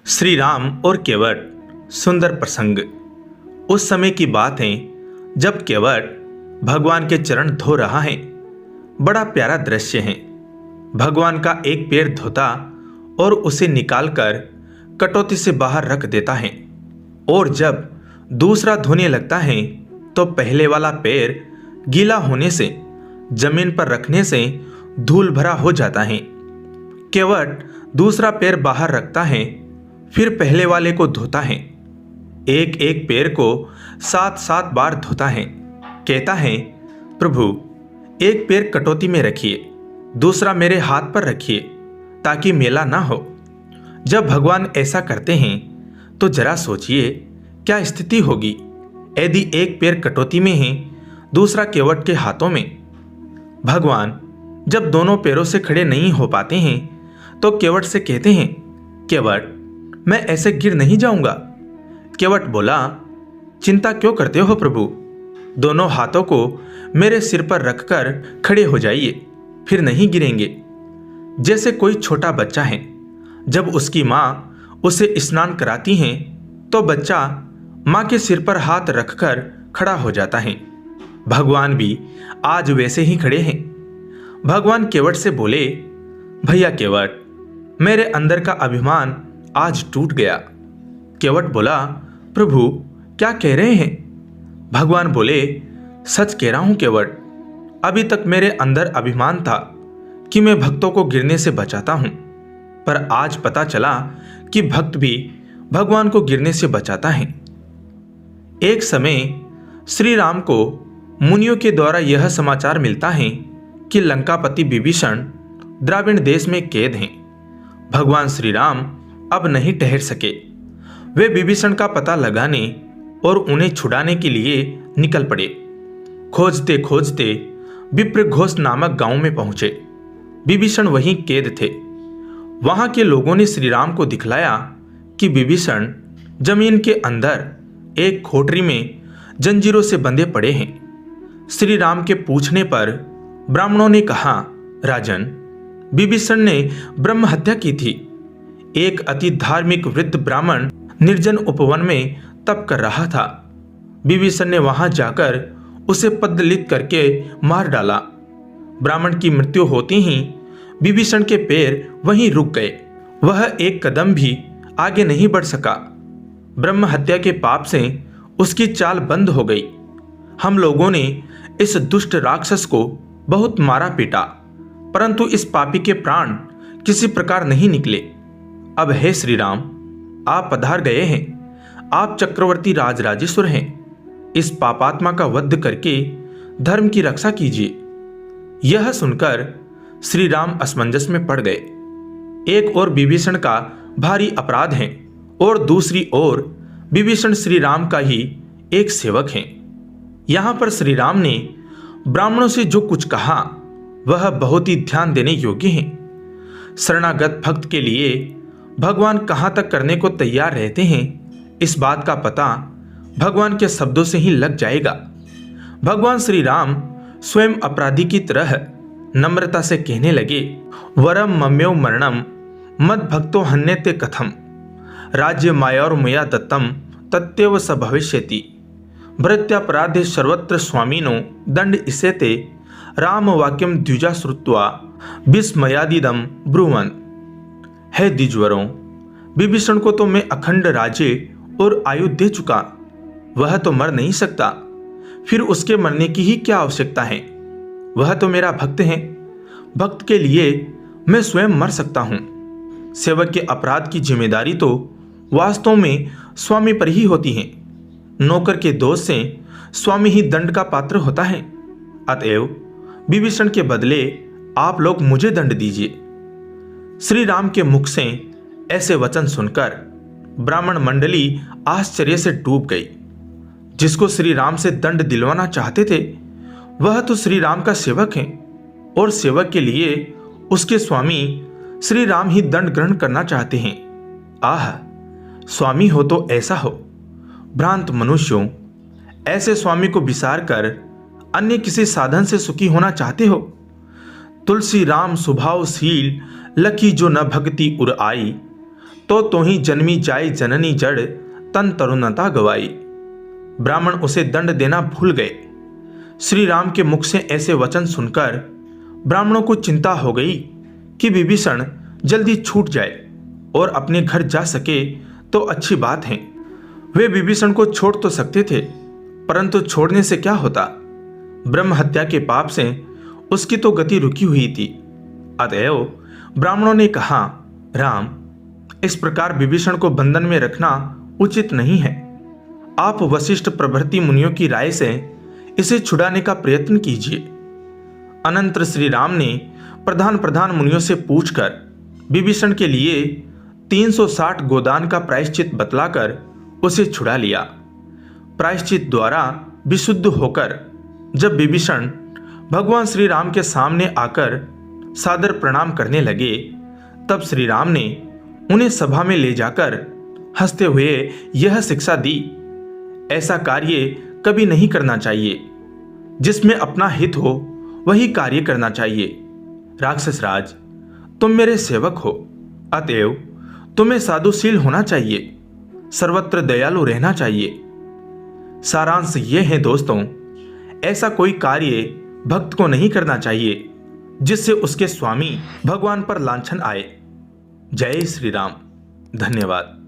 श्री राम और केवट सुंदर प्रसंग। उस समय की बात है जब केवट भगवान के चरण धो रहा है। बड़ा प्यारा दृश्य है। भगवान का एक पैर धोता और उसे निकालकर कटौती से बाहर रख देता है, और जब दूसरा धोने लगता है तो पहले वाला पैर गीला होने से जमीन पर रखने से धूल भरा हो जाता है। केवट दूसरा पैर बाहर रखता है, फिर पहले वाले को धोता है। एक एक पैर को 7-7 बार धोता है। कहता है, प्रभु एक पैर कटौती में रखिए, दूसरा मेरे हाथ पर रखिए ताकि मेला ना हो। जब भगवान ऐसा करते हैं तो जरा सोचिए क्या स्थिति होगी यदि एक पैर कटौती में है, दूसरा केवट के हाथों में। भगवान जब दोनों पैरों से खड़े नहीं हो पाते हैं तो केवट से कहते हैं, केवट मैं ऐसे गिर नहीं जाऊंगा। केवट बोला, चिंता क्यों करते हो प्रभु, दोनों हाथों को मेरे सिर पर रखकर खड़े हो जाइए, फिर नहीं गिरेंगे। जैसे कोई छोटा बच्चा है, जब उसकी माँ उसे स्नान कराती है तो बच्चा माँ के सिर पर हाथ रखकर खड़ा हो जाता है। भगवान भी आज वैसे ही खड़े हैं। भगवान केवट से बोले, भैया केवट, मेरे अंदर का अभिमान आज टूट गया। केवट बोला, प्रभु क्या कह रहे हैं। भगवान बोले, सच कह रहा हूं केवट, अभी तक मेरे अंदर अभिमान था कि मैं भक्तों को गिरने से बचाता हूं, पर आज पता चला कि भक्त भी भगवान को गिरने से बचाता है। एक समय श्री राम को मुनियों के द्वारा यह समाचार मिलता है कि लंकापति विभीषण द्राविण देश में कैद हैं। भगवान श्री राम अब नहीं ठहर सके। वे विभीषण का पता लगाने और उन्हें छुड़ाने के लिए निकल पड़े। खोजते खोजते विप्रघोष नामक गांव में पहुंचे। विभीषण वहीं कैद थे। वहां के लोगों ने श्री राम को दिखलाया कि विभीषण जमीन के अंदर एक खोटरी में जंजीरों से बंधे पड़े हैं। श्री राम के पूछने पर ब्राह्मणों ने कहा, राजन, विभीषण ने ब्रह्म हत्या की थी। एक अति धार्मिक वृद्ध ब्राह्मण निर्जन उपवन में तप कर रहा था। विभीषण ने वहां जाकर उसे पदलित करके मार डाला। ब्राह्मण की मृत्यु होती ही विभीषण के पैर वहीं रुक गए। वह एक कदम भी आगे नहीं बढ़ सका। ब्रह्म हत्या के पाप से उसकी चाल बंद हो गई। हम लोगों ने इस दुष्ट राक्षस को बहुत मारा पीटा, परंतु इस पापी के प्राण किसी प्रकार नहीं निकले। अब हे श्री राम, आप पधार गए हैं। आप चक्रवर्ती राजराजेश्वर हैं। इस पापात्मा का वध करके धर्म की रक्षा कीजिए। यह सुनकर श्री राम असमंजस में पड़ गए। एक ओर विभीषण का भारी अपराध है और दूसरी ओर विभीषण श्री राम का ही एक सेवक है। यहां पर श्री राम ने ब्राह्मणों से जो कुछ कहा वह बहुत ही ध्यान देने योग्य है। शरणागत भक्त के लिए भगवान कहां तक करने को तैयार रहते हैं, इस बात का पता भगवान के शब्दों से ही लग जाएगा। भगवान श्री राम स्वयं अपराधी की तरह नम्रता से कहने लगे, वरम मम्यो मरणम मद भक्तो हन्यते कथम राज्य मायोर मया दत्तम तत्यव स भविष्यति भृत्यापराधे सर्वत्र स्वामिनो दंड इसेते राम वाक्यम द्विजा श्रुत्वा विस्मयादिदम ब्रुवन्। है द्विजवरों, विभीषण को तो मैं अखंड राज्य और आयु दे चुका, वह तो मर नहीं सकता, फिर उसके मरने की ही क्या आवश्यकता है। वह तो मेरा भक्त है। भक्त के लिए मैं स्वयं मर सकता हूं। सेवक के अपराध की जिम्मेदारी तो वास्तव में स्वामी पर ही होती है। नौकर के दोष से स्वामी ही दंड का पात्र होता है। अतएव विभीषण के बदले आप लोग मुझे दंड दीजिए। श्री राम के मुख से ऐसे वचन सुनकर ब्राह्मण मंडली आश्चर्य से डूब गई। जिसको श्री राम से दंड दिलवाना चाहते थे वह तो श्री राम का सेवक है, और सेवक के लिए उसके स्वामी श्री राम ही दंड ग्रहण करना चाहते हैं। आह, स्वामी हो तो ऐसा हो। भ्रांत मनुष्यों, ऐसे स्वामी को विसार कर अन्य किसी साधन से सुखी होना चाहते हो। तुलसी राम स्वभावशील लखी जो न भक्ति उर आई, तो ही जन्मी जाय जननी जड़ तन तरुणता गवाई। ब्राह्मण उसे दंड देना भूल गए। श्री राम के मुख से ऐसे वचन सुनकर ब्राह्मणों को चिंता हो गई कि विभीषण जल्दी छूट जाए और अपने घर जा सके तो अच्छी बात है। वे विभीषण को छोड़ तो सकते थे, परंतु छोड़ने से क्या होता? ब्रह्म हत्या के पाप से उसकी तो गति रुकी हुई थी। अतएव ब्राह्मणों ने कहा, राम, इस प्रकार विभीषण को बंधन में रखना उचित नहीं है। आप वशिष्ठ प्रभृति मुनियों की राय से इसे छुड़ाने का प्रयत्न कीजिए। अनंतर श्री राम ने प्रधान मुनियों से पूछकर विभीषण के लिए 360 गोदान का प्रायश्चित बतलाकर उसे छुड़ा लिया। प्रायश्चित द्वारा विशुद्ध होकर जब विभीषण भगवान श्री राम के सामने आकर सादर प्रणाम करने लगे, तब श्री राम ने उन्हें सभा में ले जाकर हंसते हुए यह शिक्षा दी, ऐसा कार्य कभी नहीं करना चाहिए। जिसमें अपना हित हो वही कार्य करना चाहिए। राक्षस राज, तुम मेरे सेवक हो, अतएव तुम्हें साधुशील होना चाहिए, सर्वत्र दयालु रहना चाहिए। सारांश ये है दोस्तों, ऐसा कोई कार्य भक्त को नहीं करना चाहिए जिससे उसके स्वामी भगवान पर लांछन आए। जय श्री राम। धन्यवाद।